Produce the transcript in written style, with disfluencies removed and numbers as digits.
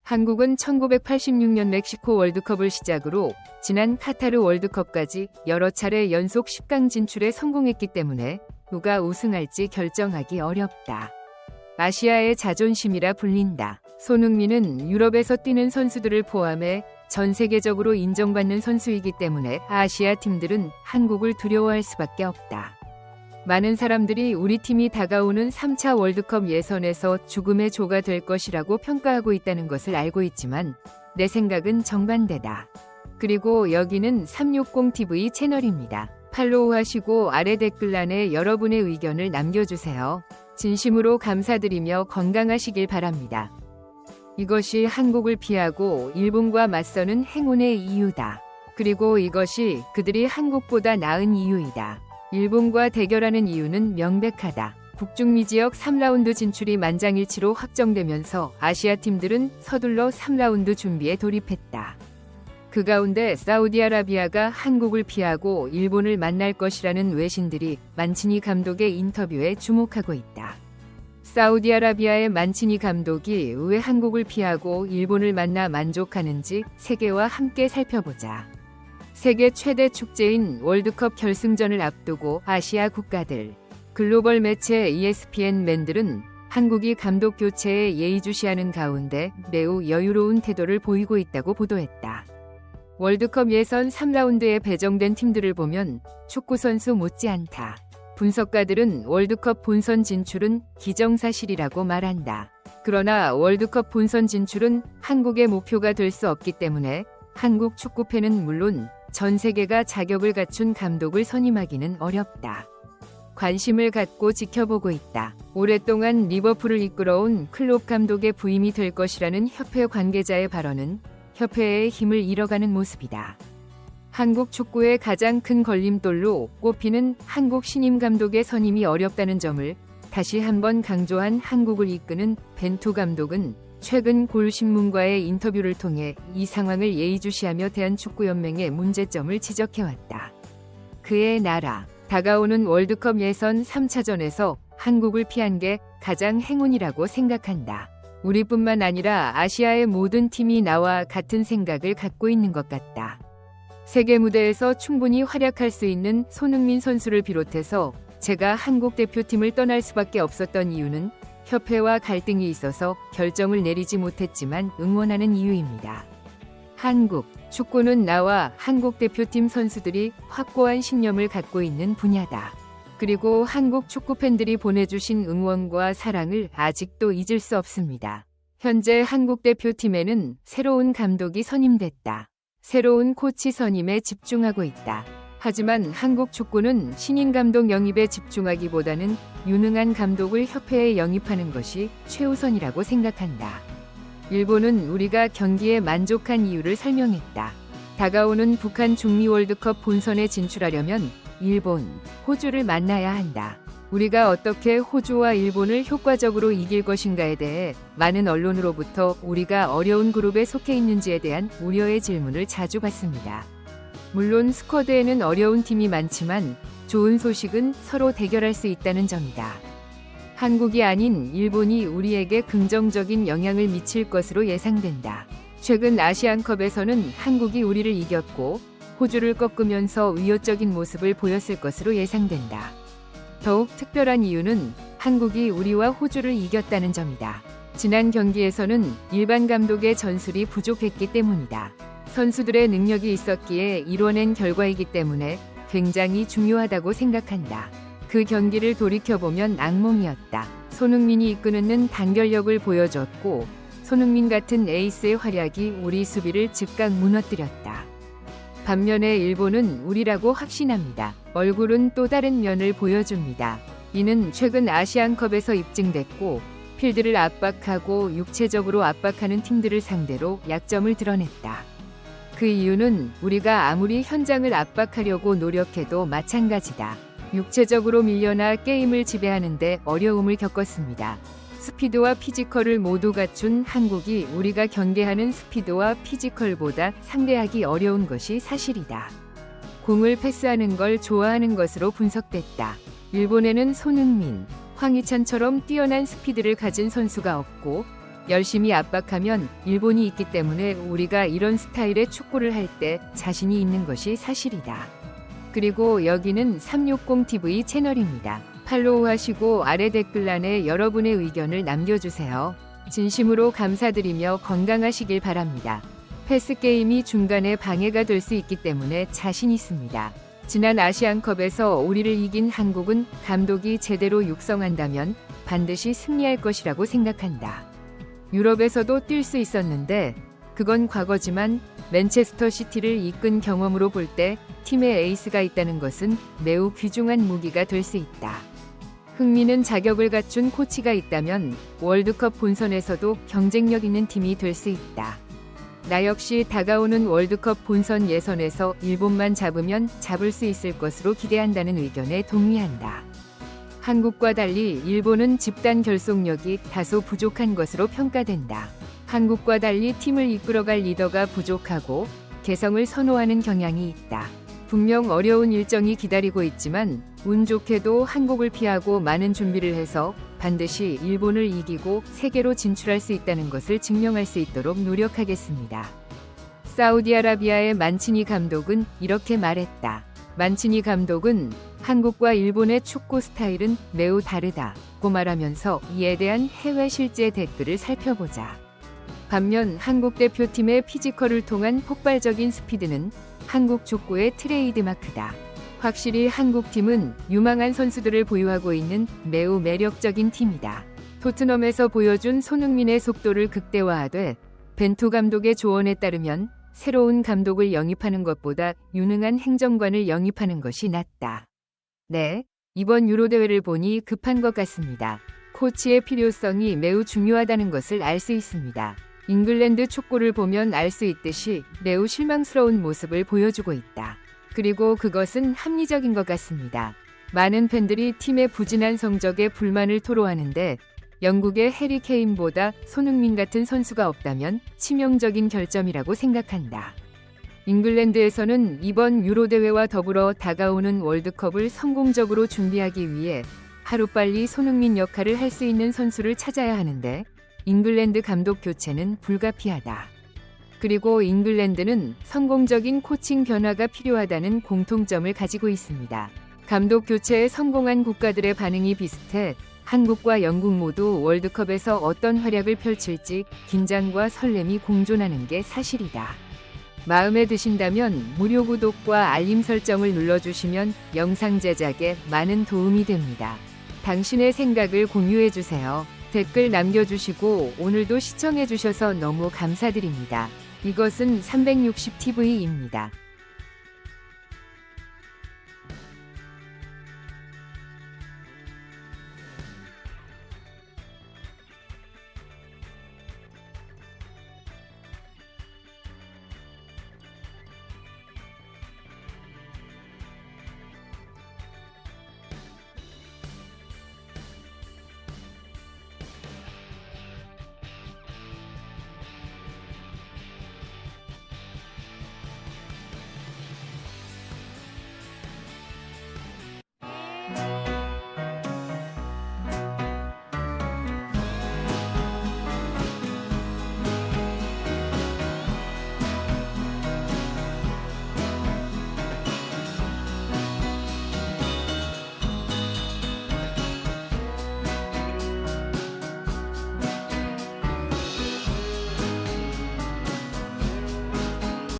한국은 1986년 멕시코 월드컵을 시작으로 지난 카타르 월드컵까지 여러 차례 연속 10강 진출에 성공했기 때문에 누가 우승할지 결정하기 어렵다. 아시아의 자존심이라 불린다. 손흥민은 유럽에서 뛰는 선수들을 포함해 전 세계적으로 인정받는 선수이기 때문에 아시아 팀들은 한국을 두려워할 수밖에 없다. 많은 사람들이 우리 팀이 다가오는 3차 월드컵 예선에서 죽음의 조가 될 것이라고 평가하고 있다는 것을 알고 있지만 내 생각은 정반대다. 그리고 여기는 360TV 채널입니다. 팔로우하시고 아래 댓글란에 여러분의 의견을 남겨주세요. 진심으로 감사드리며 건강하시길 바랍니다. 이것이 한국을 피하고 일본과 맞서는 행운의 이유다. 그리고 이것이 그들이 한국보다 나은 이유이다. 일본과 대결하는 이유는 명백하다. 북중미 지역 3라운드 진출이 만장일치로 확정되면서 아시아 팀들은 서둘러 3라운드 준비에 돌입했다. 그 가운데 사우디아라비아가 한국을 피하고 일본을 만날 것이라는 외신들이 만치니 감독의 인터뷰에 주목하고 있다. 사우디아라비아의 만치니 감독이 왜 한국을 피하고 일본을 만나 만족하는지 세계와 함께 살펴보자. 세계 최대 축제인 월드컵 결승전을 앞두고 아시아 국가들, 글로벌 매체 ESPN맨들은 한국이 감독 교체에 예의주시하는 가운데 매우 여유로운 태도를 보이고 있다고 보도했다. 월드컵 예선 3라운드에 배정된 팀들을 보면 축구선수 못지않다. 분석가들은 월드컵 본선 진출은 기정사실이라고 말한다. 그러나 월드컵 본선 진출은 한국의 목표가 될 수 없기 때문에 한국 축구팬은 물론 전 세계가 자격을 갖춘 감독을 선임하기는 어렵다. 관심을 갖고 지켜보고 있다. 오랫동안 리버풀을 이끌어온 클롭 감독의 부임이 될 것이라는 협회 관계자의 발언은 협회의 힘을 잃어가는 모습이다. 한국 축구의 가장 큰 걸림돌로 꼽히는 한국 신임 감독의 선임이 어렵다는 점을 다시 한번 강조한 한국을 이끄는 벤투 감독은 최근 골신문과의 인터뷰를 통해 이 상황을 예의주시하며 대한축구연맹의 문제점을 지적해왔다. 그의 나라, 다가오는 월드컵 예선 3차전에서 한국을 피한 게 가장 행운이라고 생각한다. 우리뿐만 아니라 아시아의 모든 팀이 나와 같은 생각을 갖고 있는 것 같다. 세계 무대에서 충분히 활약할 수 있는 손흥민 선수를 비롯해서 제가 한국 대표팀을 떠날 수밖에 없었던 이유는 협회와 갈등이 있어서 결정을 내리지 못했지만 응원하는 이유입니다. 한국 축구는 나와 한국 대표팀 선수들이 확고한 신념을 갖고 있는 분야다. 그리고 한국 축구 팬들이 보내주신 응원과 사랑을 아직도 잊을 수 없습니다. 현재 한국 대표팀에는 새로운 감독이 선임됐다. 새로운 코치 선임에 집중하고 있다. 하지만 한국 축구는 신인 감독 영입에 집중하기보다는 유능한 감독을 협회에 영입하는 것이 최우선이라고 생각한다. 일본은 우리가 경기에 만족한 이유를 설명했다. 다가오는 북한 중미 월드컵 본선에 진출하려면 일본, 호주를 만나야 한다. 우리가 어떻게 호주와 일본을 효과적으로 이길 것인가에 대해 많은 언론으로부터 우리가 어려운 그룹에 속해 있는지에 대한 우려의 질문을 자주 받습니다. 물론 스쿼드에는 어려운 팀이 많지만 좋은 소식은 서로 대결할 수 있다는 점이다. 한국이 아닌 일본이 우리에게 긍정적인 영향을 미칠 것으로 예상된다. 최근 아시안컵에서는 한국이 우리를 이겼고 호주를 꺾으면서 위협적인 모습을 보였을 것으로 예상된다. 더욱 특별한 이유는 한국이 우리와 호주를 이겼다는 점이다. 지난 경기에서는 일반 감독의 전술이 부족했기 때문이다. 선수들의 능력이 있었기에 이뤄낸 결과이기 때문에 굉장히 중요하다고 생각한다. 그 경기를 돌이켜보면 악몽이었다. 손흥민이 이끄는 단결력을 보여줬고 손흥민 같은 에이스의 활약이 우리 수비를 즉각 무너뜨렸다. 반면에 일본은 우리라고 확신합니다. 얼굴은 또 다른 면을 보여줍니다. 이는 최근 아시안컵에서 입증됐고 필드를 압박하고 육체적으로 압박하는 팀들을 상대로 약점을 드러냈다. 그 이유는 우리가 아무리 현장을 압박하려고 노력해도 마찬가지다. 육체적으로 밀려나 게임을 지배하는데 어려움을 겪었습니다. 스피드와 피지컬을 모두 갖춘 한국이 우리가 경계하는 스피드와 피지컬보다 상대하기 어려운 것이 사실이다. 공을 패스하는 걸 좋아하는 것으로 분석됐다. 일본에는 손흥민, 황희찬처럼 뛰어난 스피드를 가진 선수가 없고 열심히 압박하면 일본이 있기 때문에 우리가 이런 스타일의 축구를 할 때 자신이 있는 것이 사실이다. 그리고 여기는 360TV 채널입니다. 팔로우하시고 아래 댓글란에 여러분의 의견을 남겨주세요. 진심으로 감사드리며 건강하시길 바랍니다. 패스게임이 중간에 방해가 될 수 있기 때문에 자신 있습니다. 지난 아시안컵에서 우리를 이긴 한국은 감독이 제대로 육성한다면 반드시 승리할 것이라고 생각한다. 유럽에서도 뛸 수 있었는데 그건 과거지만 맨체스터 시티를 이끈 경험으로 볼 때 팀에 에이스가 있다는 것은 매우 귀중한 무기가 될 수 있다. 흥미는 자격을 갖춘 코치가 있다면 월드컵 본선에서도 경쟁력 있는 팀이 될 수 있다. 나 역시 다가오는 월드컵 본선 예선에서 일본만 잡으면 잡을 수 있을 것으로 기대한다는 의견에 동의한다. 한국과 달리 일본은 집단 결속력이 다소 부족한 것으로 평가된다. 한국과 달리 팀을 이끌어갈 리더가 부족하고 개성을 선호하는 경향이 있다. 분명 어려운 일정이 기다리고 있지만 운 좋게도 한국을 피하고 많은 준비를 해서 반드시 일본을 이기고 세계로 진출할 수 있다는 것을 증명할 수 있도록 노력하겠습니다. 사우디아라비아의 만치니 감독은 이렇게 말했다. 만치니 감독은 한국과 일본의 축구 스타일은 매우 다르다고 말하면서 이에 대한 해외 실제 댓글을 살펴보자. 반면 한국 대표팀의 피지컬을 통한 폭발적인 스피드는 한국 축구의 트레이드마크다. 확실히 한국팀은 유망한 선수들을 보유하고 있는 매우 매력적인 팀이다. 토트넘에서 보여준 손흥민의 속도를 극대화하되 벤투 감독의 조언에 따르면 새로운 감독을 영입하는 것보다 유능한 행정관을 영입하는 것이 낫다. 네, 이번 유로대회를 보니 급한 것 같습니다. 코치의 필요성이 매우 중요하다는 것을 알 수 있습니다. 잉글랜드 축구를 보면 알 수 있듯이 매우 실망스러운 모습을 보여주고 있다. 그리고 그것은 합리적인 것 같습니다. 많은 팬들이 팀의 부진한 성적에 불만을 토로하는데 영국의 해리 케인보다 손흥민 같은 선수가 없다면 치명적인 결점이라고 생각한다. 잉글랜드에서는 이번 유로대회와 더불어 다가오는 월드컵을 성공적으로 준비하기 위해 하루빨리 손흥민 역할을 할 수 있는 선수를 찾아야 하는데 잉글랜드 감독 교체는 불가피하다. 그리고 잉글랜드는 성공적인 코칭 변화가 필요하다는 공통점을 가지고 있습니다. 감독 교체에 성공한 국가들의 반응이 비슷해 한국과 영국 모두 월드컵에서 어떤 활약을 펼칠지 긴장과 설렘이 공존하는 게 사실이다. 마음에 드신다면 무료 구독과 알림 설정을 눌러주시면 영상 제작에 많은 도움이 됩니다. 당신의 생각을 공유해주세요. 댓글 남겨주시고 오늘도 시청해주셔서 너무 감사드립니다. 이것은 360TV입니다.